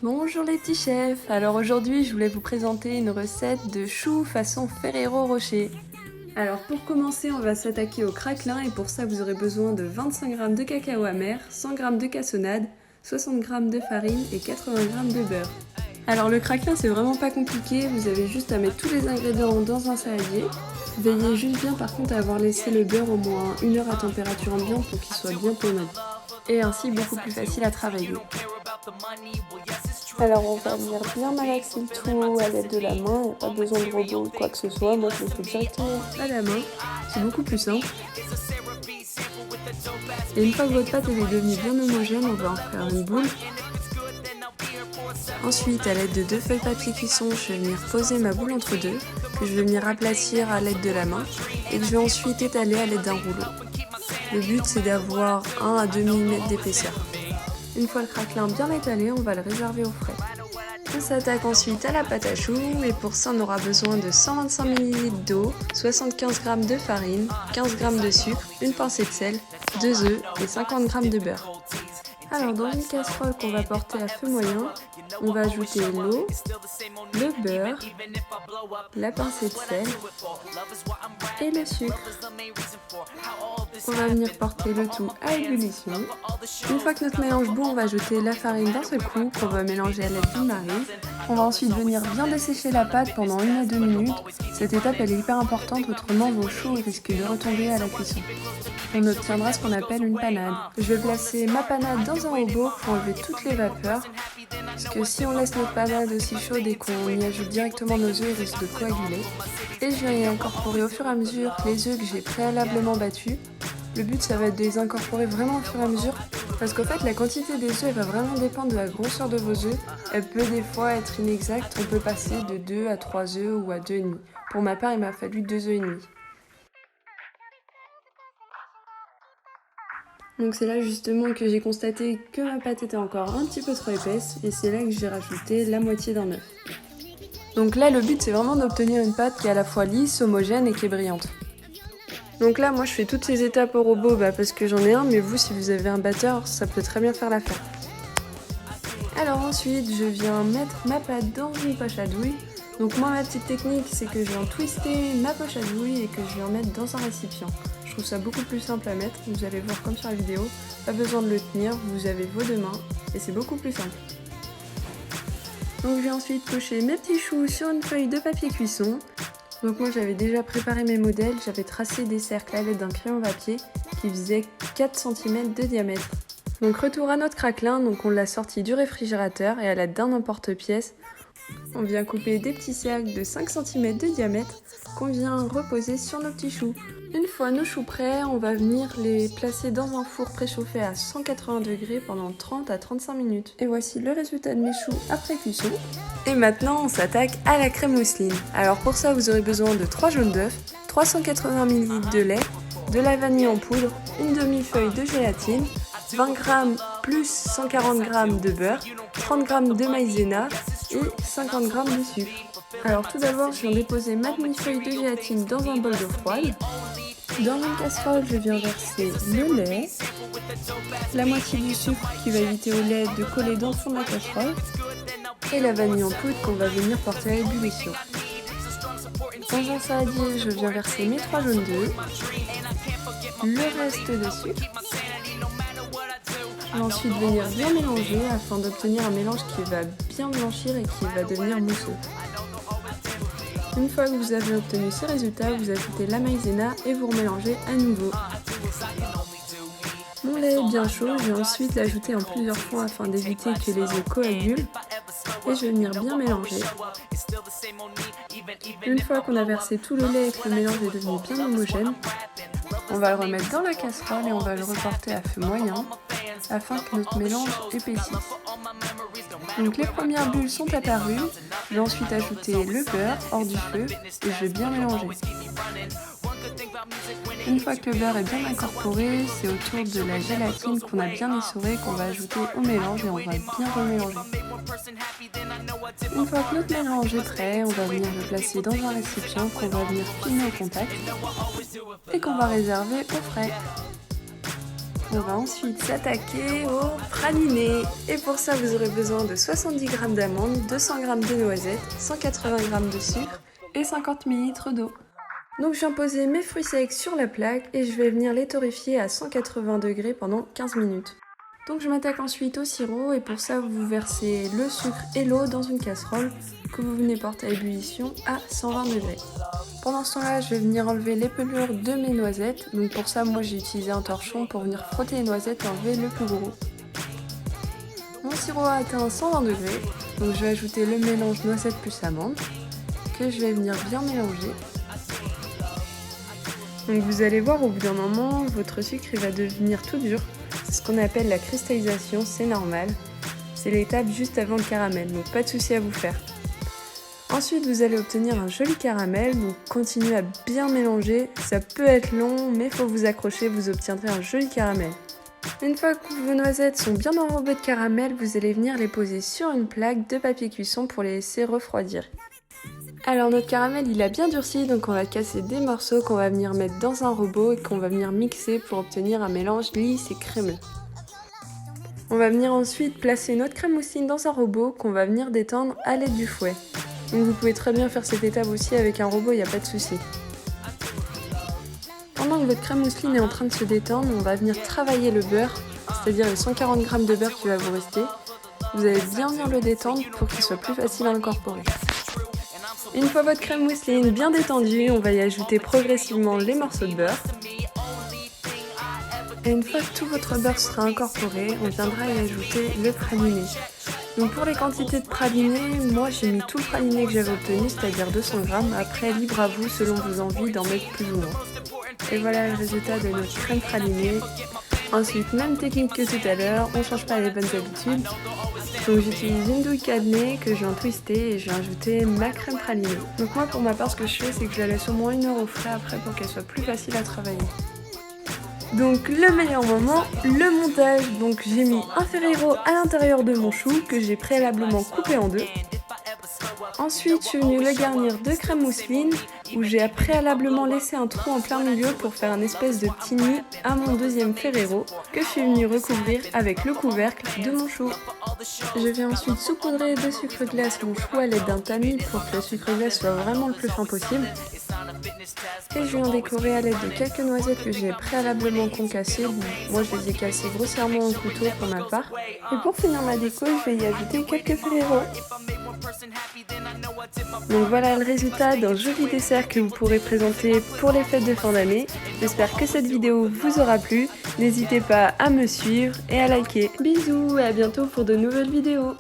Bonjour les petits chefs. Alors aujourd'hui je voulais vous présenter une recette de choux façon Ferrero Rocher. Alors pour commencer on va s'attaquer au craquelin et pour ça vous aurez besoin de 25 g de cacao amer, 100 g de cassonade, 60 g de farine et 80 g de beurre. Alors le craquelin c'est vraiment pas compliqué, vous avez juste à mettre tous les ingrédients dans un saladier. Veillez juste bien par contre à avoir laissé le beurre au moins 1 heure à température ambiante pour qu'il soit bien pommé. Et ainsi beaucoup plus facile à travailler. Alors on va venir bien malaxer le tout à l'aide de la main, il n'y a pas besoin de robot ou quoi que ce soit, moi je le fais directement à la main, c'est beaucoup plus simple. Et une fois que votre pâte est devenue bien homogène, on va en faire une boule. Ensuite, à l'aide de 2 feuilles papier cuisson, je vais venir poser ma boule entre deux, que je vais venir aplatir à l'aide de la main, et que je vais ensuite étaler à l'aide d'un rouleau. Le but c'est d'avoir 1 à 2 mm d'épaisseur. Une fois le craquelin bien étalé, on va le réserver au frais. On s'attaque ensuite à la pâte à choux et pour ça on aura besoin de 125 ml d'eau, 75 g de farine, 15 g de sucre, une pincée de sel, 2 œufs et 50 g de beurre. Alors dans une casserole qu'on va porter à feu moyen, on va ajouter l'eau, le beurre, la pincée de sel et le sucre. On va venir porter le tout à ébullition. Une fois que notre mélange bout, on va ajouter la farine d'un seul coup qu'on va mélanger à l'aide d'une maryse. On va ensuite venir bien dessécher la pâte pendant 1 à 2 minutes. Cette étape elle est hyper importante, autrement vos choux risquent de retomber à la cuisson. On obtiendra ce qu'on appelle une panade. Je vais placer ma panade dans un robot pour enlever toutes les vapeurs. Parce que si on laisse notre panade aussi chaude et qu'on y ajoute directement nos œufs, il risque de coaguler. Et je vais y incorporer au fur et à mesure les œufs que j'ai préalablement battus. Le but ça va être de les incorporer vraiment au fur et à mesure parce qu'en fait la quantité des œufs elle va vraiment dépendre de la grosseur de vos œufs. Elle peut des fois être inexacte, on peut passer de 2 à 3 œufs ou à 2,5. Pour ma part il m'a fallu 2 œufs et demi. Donc c'est là justement que j'ai constaté que ma pâte était encore un petit peu trop épaisse et c'est là que j'ai rajouté la moitié d'un œuf. Donc là le but c'est vraiment d'obtenir une pâte qui est à la fois lisse, homogène et qui est brillante. Donc là moi je fais toutes ces étapes au robot parce que j'en ai un, mais vous si vous avez un batteur ça peut très bien faire l'affaire. Alors ensuite je viens mettre ma pâte dans une poche à douille. Donc moi ma petite technique c'est que je viens twister ma poche à douille et que je viens mettre dans un récipient. Je trouve ça beaucoup plus simple à mettre, vous allez voir comme sur la vidéo, pas besoin de le tenir, vous avez vos deux mains et c'est beaucoup plus simple. Donc je vais ensuite pocher mes petits choux sur une feuille de papier cuisson. Donc moi j'avais déjà préparé mes modèles, j'avais tracé des cercles à l'aide d'un crayon papier qui faisait 4 cm de diamètre. Donc retour à notre craquelin, donc on l'a sorti du réfrigérateur et à l'aide d'un emporte-pièce, on vient couper des petits cercles de 5 cm de diamètre qu'on vient reposer sur nos petits choux. Une fois nos choux prêts, on va venir les placer dans un four préchauffé à 180 degrés pendant 30 à 35 minutes. Et voici le résultat de mes choux après cuisson. Et maintenant on s'attaque à la crème mousseline. Alors pour ça vous aurez besoin de 3 jaunes d'œufs, 380 ml de lait, de la vanille en poudre, une demi-feuille de gélatine, 20 g plus 140 g de beurre, 30 g de maïzena et 50 g de sucre. Alors tout d'abord je viens déposer ma demi-feuille de gélatine dans un bol d'eau froide. Dans une casserole je viens verser le lait, la moitié du sucre qui va éviter au lait de coller dans le fond de la casserole et la vanille en poudre qu'on va venir porter à ébullition. Dans un saladier je viens verser mes 3 jaunes d'œufs, le reste de sucre. Je vais ensuite venir bien mélanger afin d'obtenir un mélange qui va bien blanchir et qui va devenir mousseux. Une fois que vous avez obtenu ces résultats, vous ajoutez la maïzena et vous remélangez à nouveau. Mon lait est bien chaud, je vais ensuite l'ajouter en plusieurs fois afin d'éviter que les œufs coagulent. Et je vais venir bien mélanger. Une fois qu'on a versé tout le lait et que le mélange est devenu bien homogène, on va le remettre dans la casserole et on va le reporter à feu moyen afin que notre mélange épaississe. Donc les premières bulles sont apparues, je vais ensuite ajouter le beurre hors du feu et je vais bien mélanger. Une fois que le beurre est bien incorporé, c'est au tour de la gélatine qu'on a bien essorée qu'on va ajouter au mélange et on va bien remélanger. Une fois que notre mélange est prêt, on va venir le placer dans un récipient qu'on va venir filmer au contact et qu'on va réserver au frais. On va ensuite s'attaquer au praliné. Et pour ça, vous aurez besoin de 70 g d'amandes, 200 g de noisettes, 180 g de sucre et 50 ml d'eau. Donc je viens poser mes fruits secs sur la plaque et je vais venir les torréfier à 180 degrés pendant 15 minutes. Donc je m'attaque ensuite au sirop et pour ça vous versez le sucre et l'eau dans une casserole que vous venez porter à ébullition à 120 degrés. Pendant ce temps-là, je vais venir enlever les pelures de mes noisettes. Donc pour ça, moi j'ai utilisé un torchon pour venir frotter les noisettes et enlever le plus gros. Mon sirop a atteint 120 degrés, donc je vais ajouter le mélange noisettes plus amandes que je vais venir bien mélanger. Donc vous allez voir au bout d'un moment, votre sucre il va devenir tout dur. C'est ce qu'on appelle la cristallisation, c'est normal. C'est l'étape juste avant le caramel, donc pas de souci à vous faire. Ensuite vous allez obtenir un joli caramel, donc continuez à bien mélanger. Ça peut être long, mais il faut vous accrocher, vous obtiendrez un joli caramel. Une fois que vos noisettes sont bien enrobées de caramel, vous allez venir les poser sur une plaque de papier cuisson pour les laisser refroidir. Alors notre caramel il a bien durci, donc on va casser des morceaux qu'on va venir mettre dans un robot et qu'on va venir mixer pour obtenir un mélange lisse et crémeux. On va venir ensuite placer notre crème mousseline dans un robot qu'on va venir détendre à l'aide du fouet. Donc vous pouvez très bien faire cette étape aussi avec un robot, il n'y a pas de souci. Pendant que votre crème mousseline est en train de se détendre, on va venir travailler le beurre, c'est-à-dire les 140 g de beurre qui va vous rester. Vous allez bien venir le détendre pour qu'il soit plus facile à incorporer. Une fois votre crème mousseline bien détendue, on va y ajouter progressivement les morceaux de beurre. Et une fois que tout votre beurre sera incorporé, on viendra y ajouter le praliné. Donc pour les quantités de praliné, moi j'ai mis tout le praliné que j'avais obtenu, c'est-à-dire 200 g. Après, libre à vous selon vos envies d'en mettre plus ou moins. Et voilà le résultat de notre crème pralinée. Ensuite, même technique que tout à l'heure, on ne change pas les bonnes habitudes. Donc j'utilise une douille cadenée que je viens twister et je viens ajouter ma crème pralinée. Donc moi pour ma part ce que je fais c'est que je la laisse au moins 1 heure au frais après pour qu'elle soit plus facile à travailler. Donc le meilleur moment, le montage. Donc j'ai mis un Ferrero à l'intérieur de mon chou que j'ai préalablement coupé en deux. Ensuite, je suis venue le garnir de crème mousseline où j'ai préalablement laissé un trou en plein milieu pour faire un espèce de petit nid à mon deuxième Ferrero que je suis venue recouvrir avec le couvercle de mon chou. Je viens ensuite saupoudrer de sucre glace mon chou à l'aide d'un tamis pour que le sucre glace soit vraiment le plus fin possible. Et je viens décorer à l'aide de quelques noisettes que j'ai préalablement concassées. Moi je les ai cassées grossièrement au couteau pour ma part. Et pour finir ma déco, je vais y ajouter quelques Ferrero. Donc voilà le résultat d'un joli dessert que vous pourrez présenter pour les fêtes de fin d'année. J'espère que cette vidéo vous aura plu. N'hésitez pas à me suivre et à liker. Bisous et à bientôt pour de nouvelles vidéos.